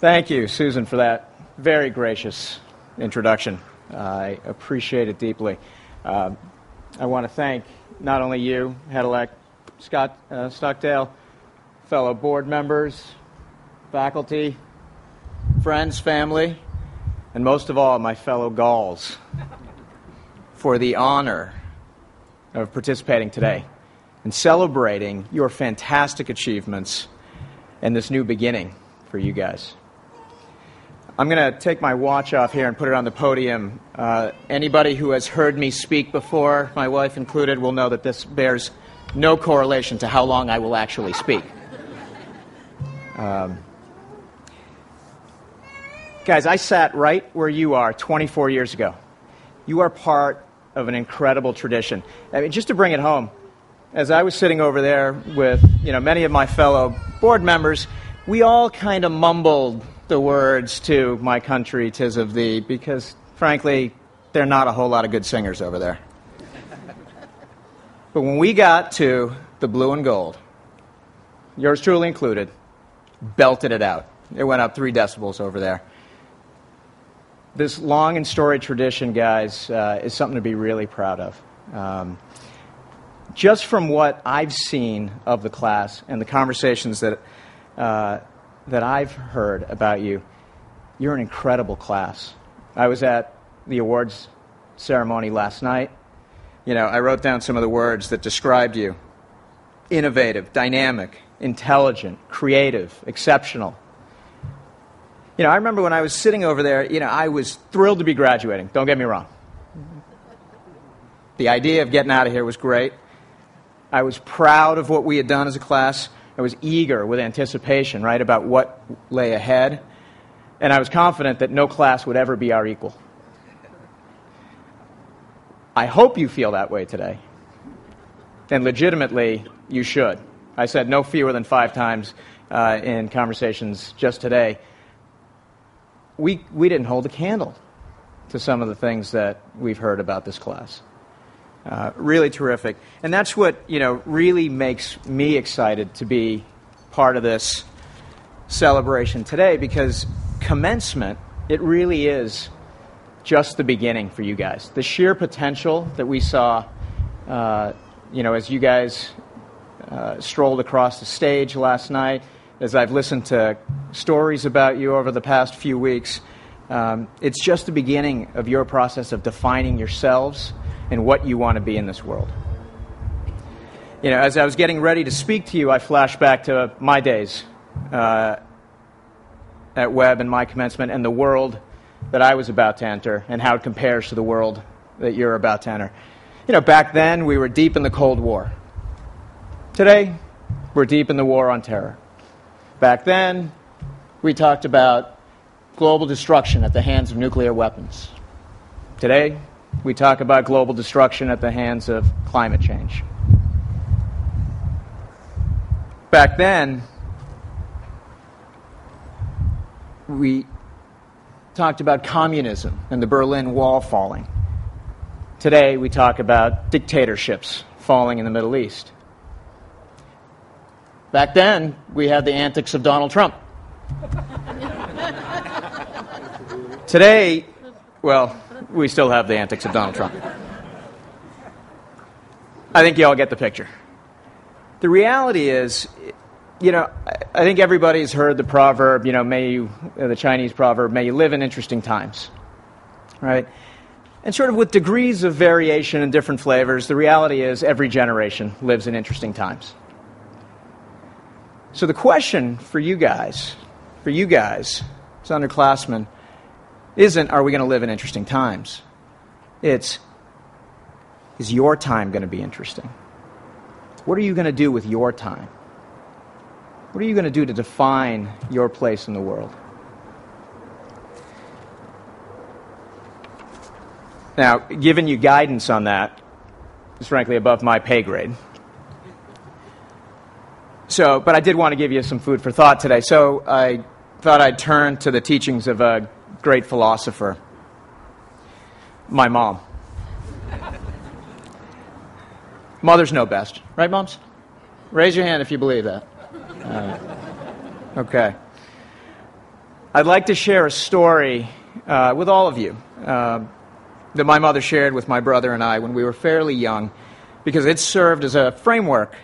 Thank you, Susan, for that very gracious introduction. I appreciate it deeply. I want to thank not only you, Head-elect Scott Stockdale, fellow board members, faculty, friends, family, and most of all, my fellow Gauls, for the honor of participating today and celebrating your fantastic achievements and this new beginning for you guys. I'm going to take my watch off here and put it on the podium. Anybody who has heard me speak before, my wife included, will know that this bears no correlation to how long I will actually speak. Guys, I sat right where you are 24 years ago. You are part of an incredible tradition. I mean, just to bring it home, as I was sitting over there with many of my fellow board members, we all kind of mumbled the words to "My Country, 'Tis of Thee," because, frankly, there are not a whole lot of good singers over there. But when we got to the blue and gold, yours truly included, belted it out. It went up 3 decibels over there. This long and storied tradition, guys, is something to be really proud of. Just from what I've seen of the class and the conversations that I've heard about you, you're an incredible class. I was at the awards ceremony last night. I wrote down some of the words that described you. Innovative, dynamic, intelligent, creative, exceptional. I remember when I was sitting over there, I was thrilled to be graduating. Don't get me wrong. The idea of getting out of here was great. I was proud of what we had done as a class. I was eager with anticipation, right, about what lay ahead. And I was confident that no class would ever be our equal. I hope you feel that way today. And legitimately, you should. I said no fewer than 5 times in conversations just today. We didn't hold a candle to some of the things that we've heard about this class. Really terrific. And that's what, really makes me excited to be part of this celebration today, because commencement, it really is just the beginning for you guys. The sheer potential that we saw, as you guys strolled across the stage last night, as I've listened to stories about you over the past few weeks, it's just the beginning of your process of defining yourselves and what you want to be in this world. As I was getting ready to speak to you, I flashed back to my days at Webb and my commencement and the world that I was about to enter and how it compares to the world that you're about to enter. Back then, we were deep in the Cold War. Today, we're deep in the war on terror. Back then, we talked about global destruction at the hands of nuclear weapons. Today, we talk about global destruction at the hands of climate change. Back then, we talked about communism and the Berlin Wall falling. Today, we talk about dictatorships falling in the Middle East. Back then, we had the antics of Donald Trump. Today, well, we still have the antics of Donald Trump. I think you all get the picture. The reality is, I think everybody's heard the proverb, the Chinese proverb, may you live in interesting times, right? And sort of with degrees of variation and different flavors, the reality is every generation lives in interesting times. So the question for you guys, as underclassmen, isn't, are we going to live in interesting times? It's, is your time going to be interesting? What are you going to do with your time? What are you going to do to define your place in the world? Now, giving you guidance on that is frankly above my pay grade. But I did want to give you some food for thought today. So I thought I'd turn to the teachings of a great philosopher, my mom. Mothers know best, right, moms? Raise your hand if you believe that. Okay. I'd like to share a story with all of you that my mother shared with my brother and I when we were fairly young, because it served as a framework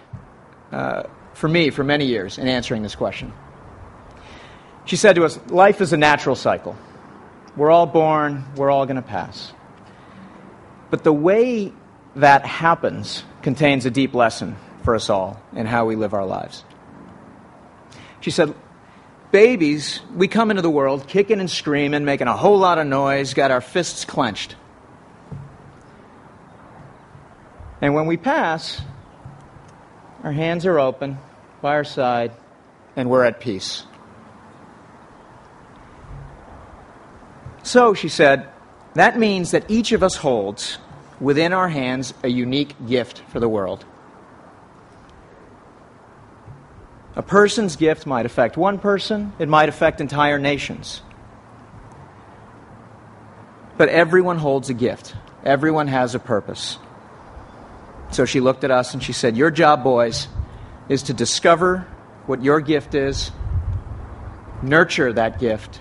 for me for many years in answering this question. She said to us, life is a natural cycle. We're all born, we're all going to pass. But the way that happens contains a deep lesson for us all in how we live our lives. She said, babies, we come into the world kicking and screaming, making a whole lot of noise, got our fists clenched. And when we pass, our hands are open by our side, and we're at peace. So, she said, that means that each of us holds within our hands a unique gift for the world. A person's gift might affect one person, it might affect entire nations. But everyone holds a gift. Everyone has a purpose. So she looked at us and she said, your job, boys, is to discover what your gift is, nurture that gift,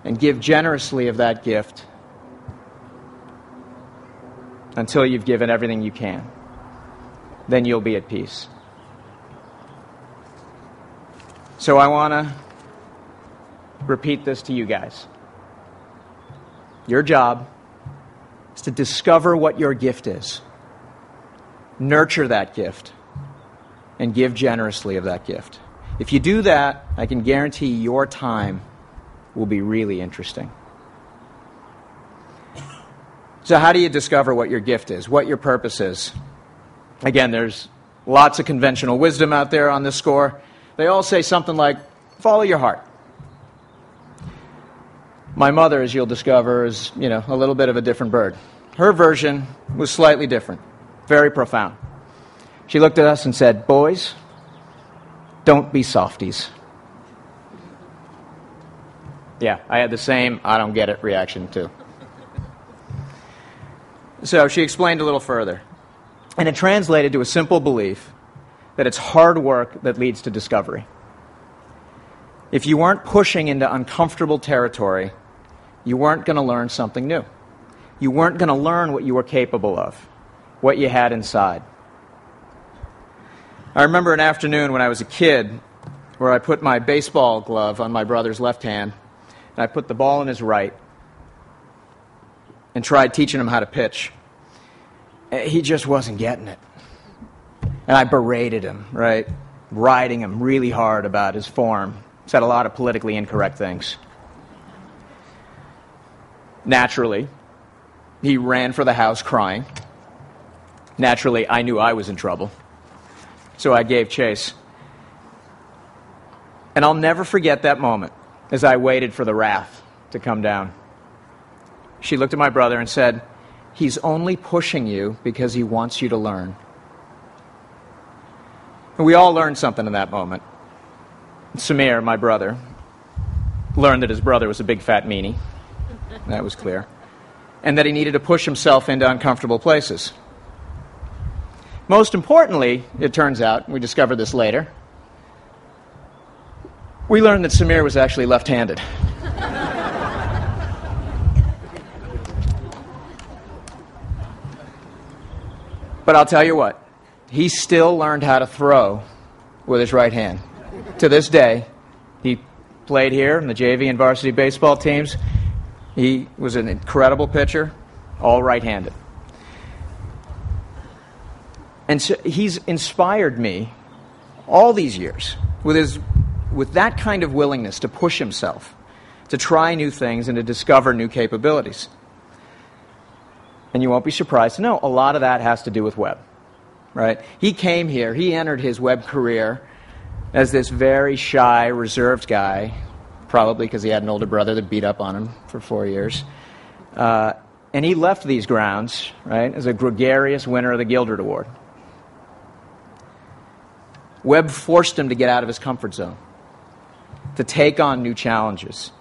and give generously of that gift until you've given everything you can. Then you'll be at peace. So I want to repeat this to you guys. Your job is to discover what your gift is, nurture that gift, and give generously of that gift. If you do that, I can guarantee your time will be really interesting. So how do you discover what your gift is, what your purpose is? Again, there's lots of conventional wisdom out there on this score. They all say something like, follow your heart. My mother, as you'll discover, is, a little bit of a different bird. Her version was slightly different, very profound. She looked at us and said, boys, don't be softies. Yeah, I had the same I don't get it reaction too. So she explained a little further. And it translated to a simple belief that it's hard work that leads to discovery. If you weren't pushing into uncomfortable territory, you weren't going to learn something new. You weren't going to learn what you were capable of, what you had inside. I remember an afternoon when I was a kid where I put my baseball glove on my brother's left hand, and I put the ball in his right, and tried teaching him how to pitch. He just wasn't getting it. And I berated him, right? Riding him really hard about his form. Said a lot of politically incorrect things. Naturally, he ran for the house crying. Naturally, I knew I was in trouble. So I gave chase. And I'll never forget that moment as I waited for the wrath to come down. She looked at my brother and said, he's only pushing you because he wants you to learn. And we all learned something in that moment. Samir, my brother, learned that his brother was a big fat meanie. That was clear. And that he needed to push himself into uncomfortable places. Most importantly, it turns out, we discovered this later, we learned that Samir was actually left-handed. But I'll tell you what, he still learned how to throw with his right hand. To this day, he played here in the JV and varsity baseball teams. He was an incredible pitcher, all right-handed. And so he's inspired me all these years with that kind of willingness to push himself, to try new things and to discover new capabilities. And you won't be surprised to know a lot of that has to do with Webb, right? He came here, he entered his Webb career as this very shy, reserved guy, probably because he had an older brother that beat up on him for 4 years. And he left these grounds, right, as a gregarious winner of the Gildred Award. Webb forced him to get out of his comfort zone, to take on new challenges,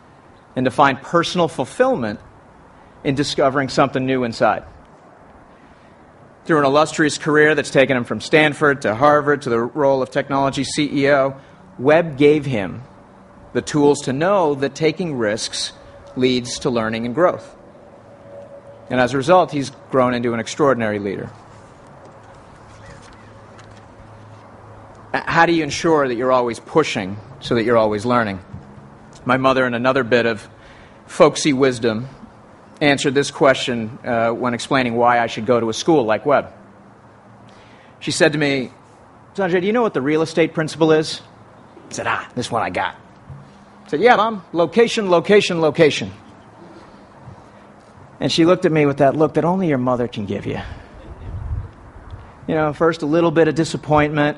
and to find personal fulfillment in discovering something new inside. Through an illustrious career that's taken him from Stanford to Harvard to the role of technology CEO, Webb gave him the tools to know that taking risks leads to learning and growth. And as a result, he's grown into an extraordinary leader. How do you ensure that you're always pushing so that you're always learning? My mother, in another bit of folksy wisdom, answered this question when explaining why I should go to a school like Webb. She said to me, "Sanjay, do you know what the real estate principle is?" I said, this one I got. I said, "Yeah, Mom, location, location, location." And she looked at me with that look that only your mother can give you. You know, first a little bit of disappointment,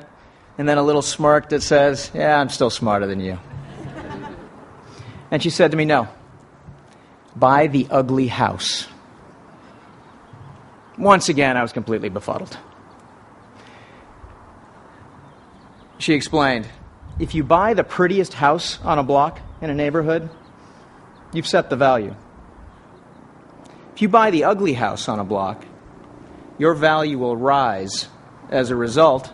and then a little smirk that says, "Yeah, I'm still smarter than you." And she said to me, "No, buy the ugly house." Once again, I was completely befuddled. She explained, if you buy the prettiest house on a block in a neighborhood, you've set the value. If you buy the ugly house on a block, your value will rise as a result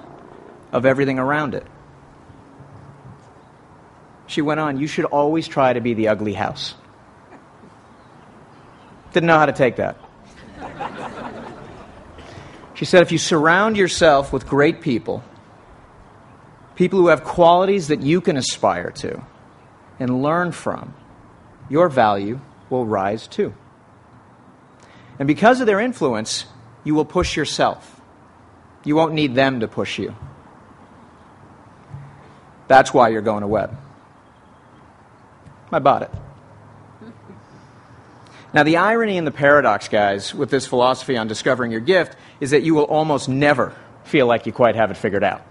of everything around it. She went on, you should always try to be the ugly house. Didn't know how to take that. She said, if you surround yourself with great people, people who have qualities that you can aspire to and learn from, your value will rise too. And because of their influence, you will push yourself. You won't need them to push you. That's why you're going to Webb. I bought it. Now, the irony and the paradox, guys, with this philosophy on discovering your gift is that you will almost never feel like you quite have it figured out.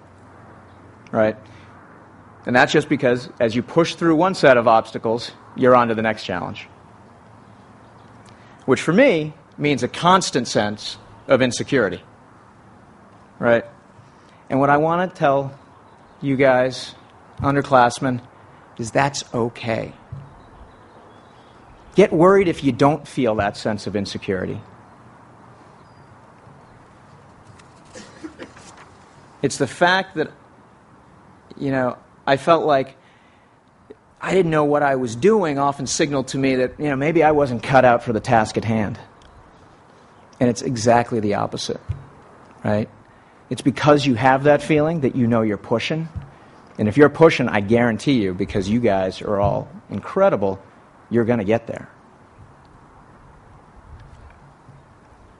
Right? And that's just because as you push through one set of obstacles, you're on to the next challenge. Which for me means a constant sense of insecurity. Right? And what I want to tell you guys, underclassmen, is that's okay. Get worried if you don't feel that sense of insecurity. It's the fact that, I felt like I didn't know what I was doing often signaled to me that, maybe I wasn't cut out for the task at hand. And it's exactly the opposite, right? It's because you have that feeling that you know you're pushing. And if you're pushing, I guarantee you, because you guys are all incredible, you're going to get there.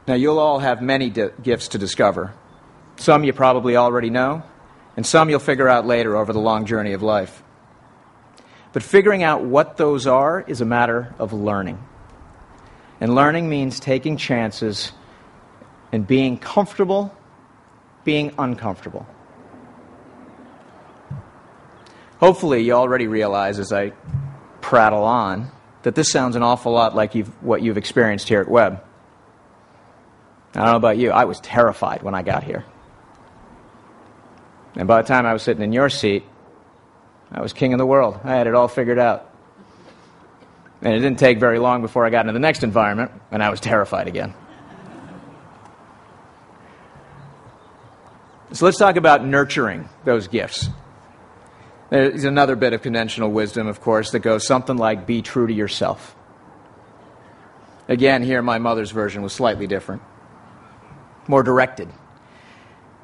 Now, you'll all have many gifts to discover. Some you probably already know, and some you'll figure out later over the long journey of life. But figuring out what those are is a matter of learning. And learning means taking chances and being comfortable, being uncomfortable. Hopefully, you already realize as I prattle on that this sounds an awful lot like what you've experienced here at Webb. I don't know about you, I was terrified when I got here. And by the time I was sitting in your seat, I was king of the world. I had it all figured out. And it didn't take very long before I got into the next environment, and I was terrified again. So let's talk about nurturing those gifts. There's another bit of conventional wisdom, of course, that goes something like, be true to yourself. Again, here my mother's version was slightly different, more directed.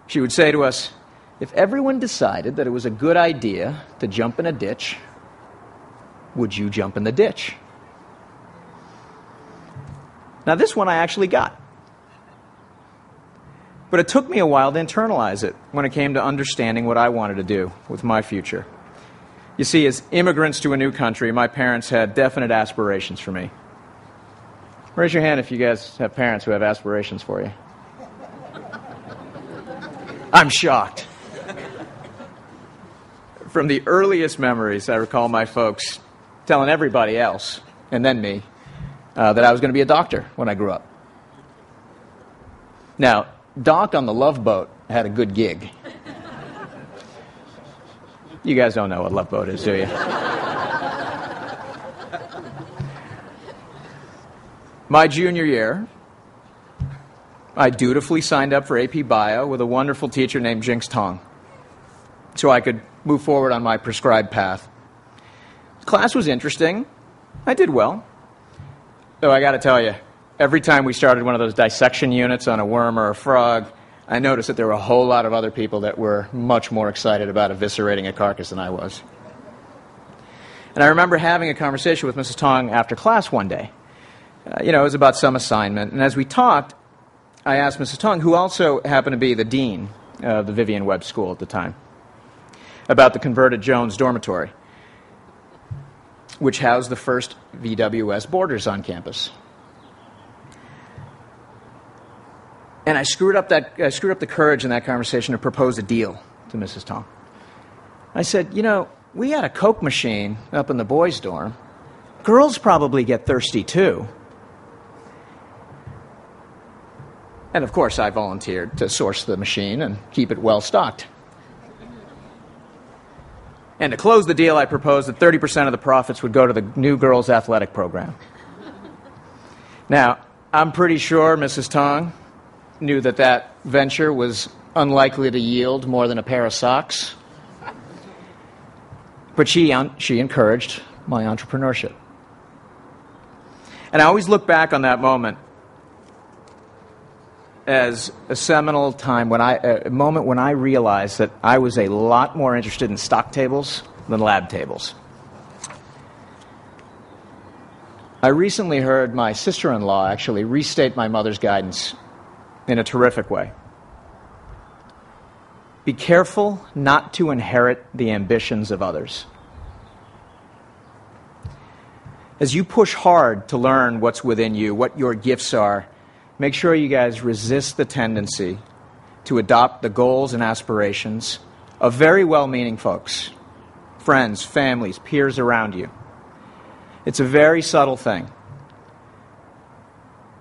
She would say to us, if everyone decided that it was a good idea to jump in a ditch, would you jump in the ditch? Now, this one I actually got. But it took me a while to internalize it when it came to understanding what I wanted to do with my future. You see, as immigrants to a new country, my parents had definite aspirations for me. Raise your hand if you guys have parents who have aspirations for you. I'm shocked. From the earliest memories, I recall my folks telling everybody else, and then me, that I was going to be a doctor when I grew up. Now, Doc on the Love Boat had a good gig. You guys don't know what Love Boat is, do you? My junior year, I dutifully signed up for AP Bio with a wonderful teacher named Jinx Tong so I could move forward on my prescribed path. Class was interesting. I did well. Though I got to tell you, every time we started one of those dissection units on a worm or a frog, I noticed that there were a whole lot of other people that were much more excited about eviscerating a carcass than I was. And I remember having a conversation with Mrs. Tong after class one day. It was about some assignment. And as we talked, I asked Mrs. Tong, who also happened to be the dean of the Vivian Webb School at the time, about the converted Jones dormitory, which housed the first VWS boarders on campus. And I screwed up the courage in that conversation to propose a deal to Mrs. Tong. I said, we had a Coke machine up in the boys' dorm. Girls probably get thirsty too. And of course, I volunteered to source the machine and keep it well stocked. And to close the deal, I proposed that 30% of the profits would go to the new girls' athletic program. Now, I'm pretty sure Mrs. Tong knew that venture was unlikely to yield more than a pair of socks. But she encouraged my entrepreneurship. And I always look back on that moment as a seminal time, a moment when I realized that I was a lot more interested in stock tables than lab tables. I recently heard my sister-in-law actually restate my mother's guidance in a terrific way. Be careful not to inherit the ambitions of others. As you push hard to learn what's within you, what your gifts are, make sure you guys resist the tendency to adopt the goals and aspirations of very well-meaning folks, friends, families, peers around you. It's a very subtle thing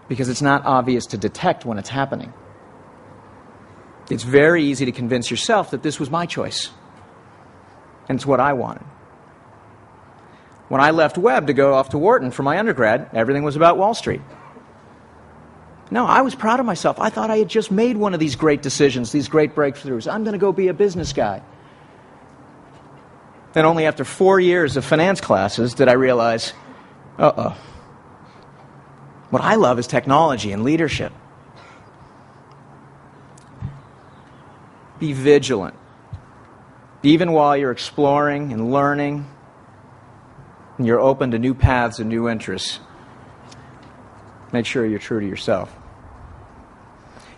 because it's not obvious to detect when it's happening. It's very easy to convince yourself that this was my choice and it's what I wanted. When I left Webb to go off to Wharton for my undergrad, everything was about Wall Street. No, I was proud of myself. I thought I had just made one of these great decisions, these great breakthroughs. I'm going to go be a business guy. Then only after 4 years of finance classes did I realize, what I love is technology and leadership. Be vigilant. Even while you're exploring and learning, and you're open to new paths and new interests, make sure you're true to yourself.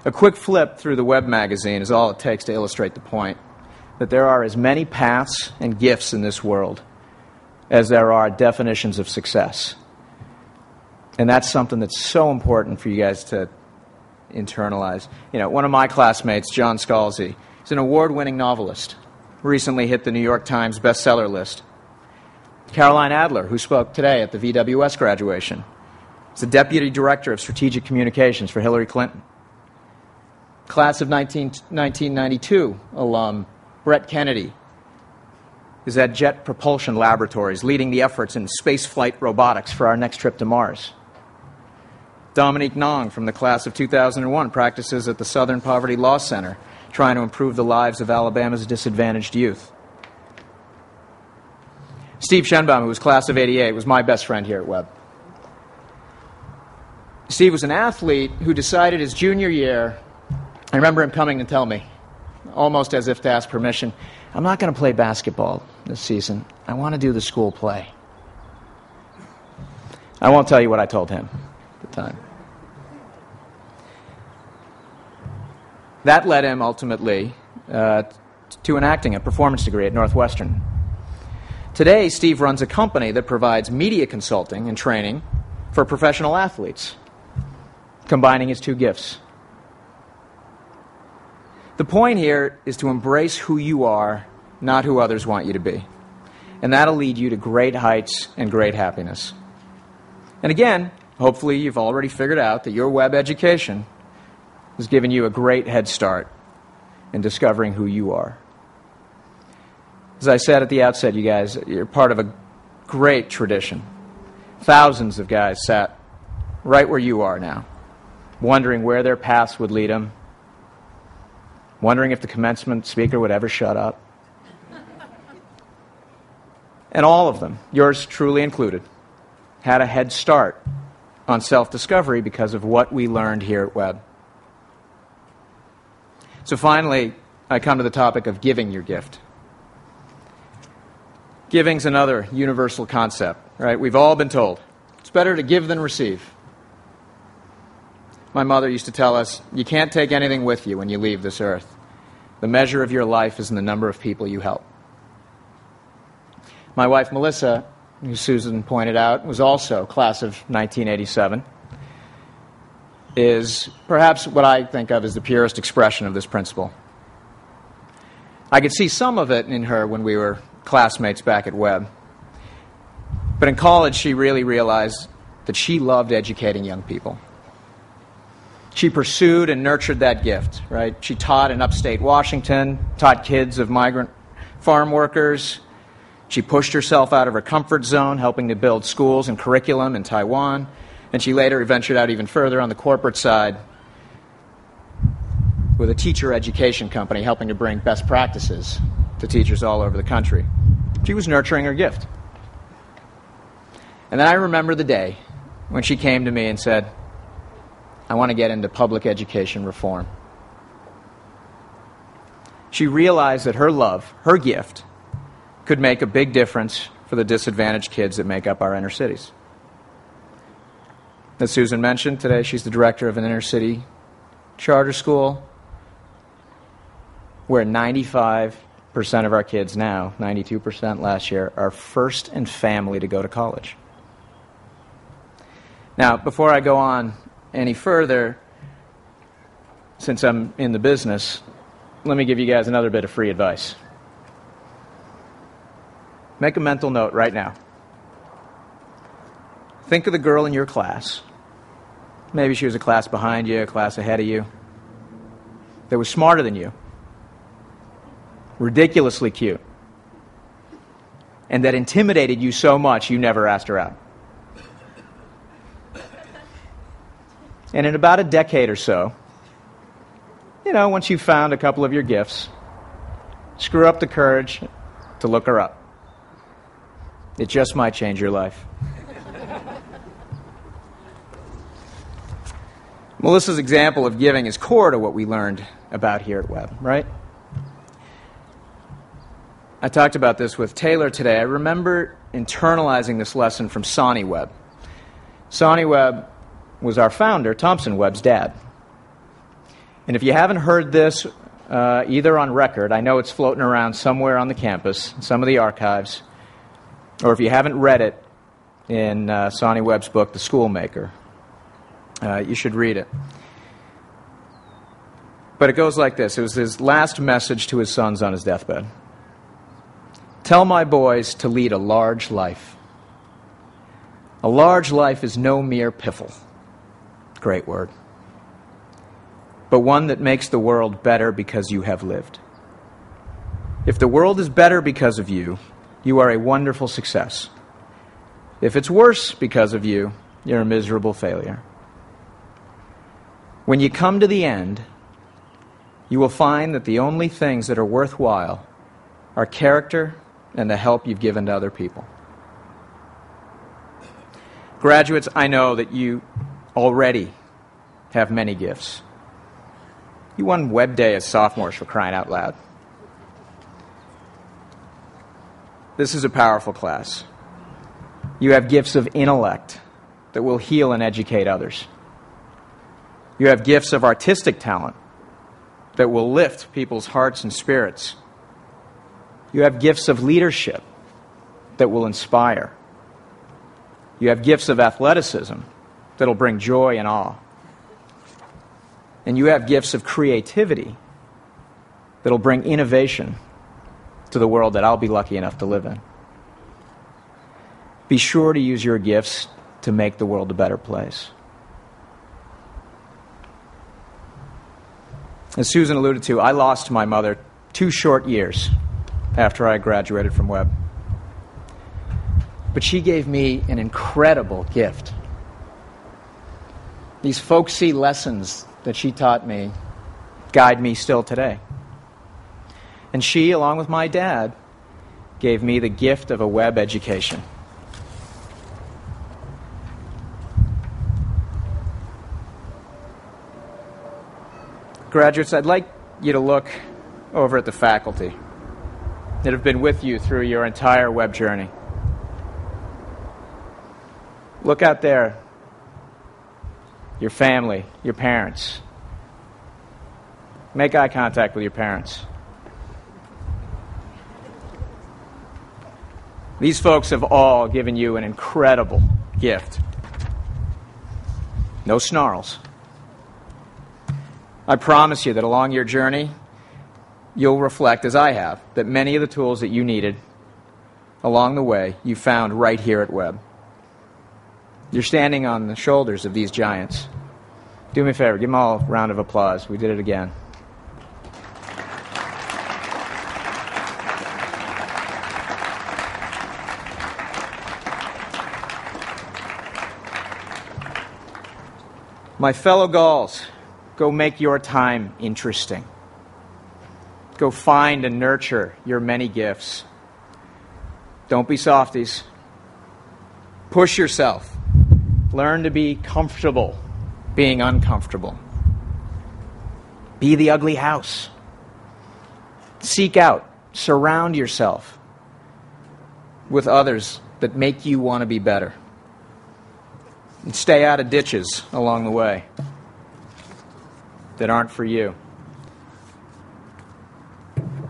A quick flip through the Webb magazine is all it takes to illustrate the point that there are as many paths and gifts in this world as there are definitions of success. And that's something that's so important for you guys to internalize. One of my classmates, John Scalzi, is an award-winning novelist. Recently hit the New York Times bestseller list. Caroline Adler, who spoke today at the VWS graduation, is the Deputy Director of Strategic Communications for Hillary Clinton. Class of 1992 alum Brett Kennedy is at Jet Propulsion Laboratories, leading the efforts in spaceflight robotics for our next trip to Mars. Dominique Nong from the class of 2001 practices at the Southern Poverty Law Center, trying to improve the lives of Alabama's disadvantaged youth. Steve Schenbaum, who was class of 88, was my best friend here at Webb. Steve was an athlete who decided his junior year, I remember him coming to tell me, almost as if to ask permission, I'm not going to play basketball this season. I want to do the school play. I won't tell you what I told him at the time. That led him ultimately to enacting a performance degree at Northwestern. Today, Steve runs a company that provides media consulting and training for professional athletes, combining his two gifts. The point here is to embrace who you are, not who others want you to be. And that'll lead you to great heights and great happiness. And again, hopefully you've already figured out that your Webb education has given you a great head start in discovering who you are. As I said at the outset, you guys, you're part of a great tradition. Thousands of guys sat right where you are now, wondering where their paths would lead them, wondering if the commencement speaker would ever shut up. And all of them, yours truly included, had a head start on self-discovery because of what we learned here at Webb. So finally, I come to the topic of giving your gift. Giving's another universal concept, right? We've all been told it's better to give than receive. My mother used to tell us, you can't take anything with you when you leave this earth. The measure of your life is in the number of people you help. My wife, Melissa, who Susan pointed out, was also class of 1987, is perhaps what I think of as the purest expression of this principle. I could see some of it in her when we were classmates back at Webb. But in college, she really realized that she loved educating young people. She pursued and nurtured that gift, right? She taught in upstate Washington, taught kids of migrant farm workers. She pushed herself out of her comfort zone, helping to build schools and curriculum in Taiwan. And she later ventured out even further on the corporate side with a teacher education company, helping to bring best practices to teachers all over the country. She was nurturing her gift. And then I remember the day when she came to me and said, I want to get into public education reform. She realized that her love, her gift, could make a big difference for the disadvantaged kids that make up our inner cities. As Susan mentioned, today she's the director of an inner city charter school where 95% of our kids now, 92% last year, are first in family to go to college. Now, before I go on any further, since I'm in the business, let me give you guys another bit of free advice. Make a mental note right now. Think of the girl in your class. Maybe she was a class behind you, a class ahead of you, that was smarter than you, ridiculously cute, and that intimidated you so much you never asked her out. And in about a decade or so, once you've found a couple of your gifts, screw up the courage to look her up. It just might change your life. Melissa's example of giving is core to what we learned about here at Webb, right? I talked about this with Taylor today. I remember internalizing this lesson from Sonny Webb. Sonny Webb was our founder, Thompson Webb's dad. And if you haven't heard this either on record, I know it's floating around somewhere on the campus, in some of the archives, or if you haven't read it in Sonny Webb's book, The Schoolmaker, you should read it. But it goes like this. It was his last message to his sons on his deathbed. Tell my boys to lead a large life. A large life is no mere piffle. Great word. But one that makes the world better because you have lived. If the world is better because of you, you are a wonderful success. If it's worse because of you, you're a miserable failure. When you come to the end, you will find that the only things that are worthwhile are character and the help you've given to other people. Graduates, I know that you already have many gifts. You won Webb Day as sophomores, for crying out loud. This is a powerful class. You have gifts of intellect that will heal and educate others. You have gifts of artistic talent that will lift people's hearts and spirits. You have gifts of leadership that will inspire. You have gifts of athleticism that will bring joy and awe. And you have gifts of creativity that will bring innovation to the world that I'll be lucky enough to live in. Be sure to use your gifts to make the world a better place. As Susan alluded to, I lost my mother 2 short years after I graduated from Webb. But she gave me an incredible gift. These folksy lessons that she taught me guide me still today. And she, along with my dad, gave me the gift of a Webb education. Graduates, I'd like you to look over at the faculty that have been with you through your entire Webb journey. Look out there, your family, your parents. Make eye contact with your parents. These folks have all given you an incredible gift. No snarls. I promise you that along your journey, you'll reflect, as I have, that many of the tools that you needed along the way you found right here at Webb. You're standing on the shoulders of these giants. Do me a favor, give them all a round of applause. We did it again. My fellow Gauls, go make your time interesting. Go find and nurture your many gifts. Don't be softies. Push yourself. Learn to be comfortable being uncomfortable. Be the ugly house. Seek out, surround yourself with others that make you want to be better. And stay out of ditches along the way that aren't for you.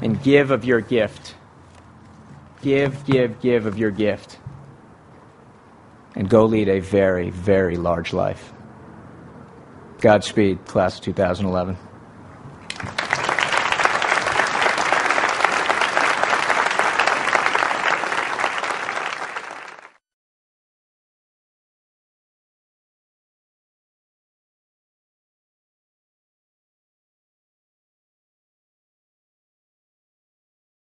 And give of your gift. Give of your gift. And go lead a very, very large life. Godspeed, class of 2011.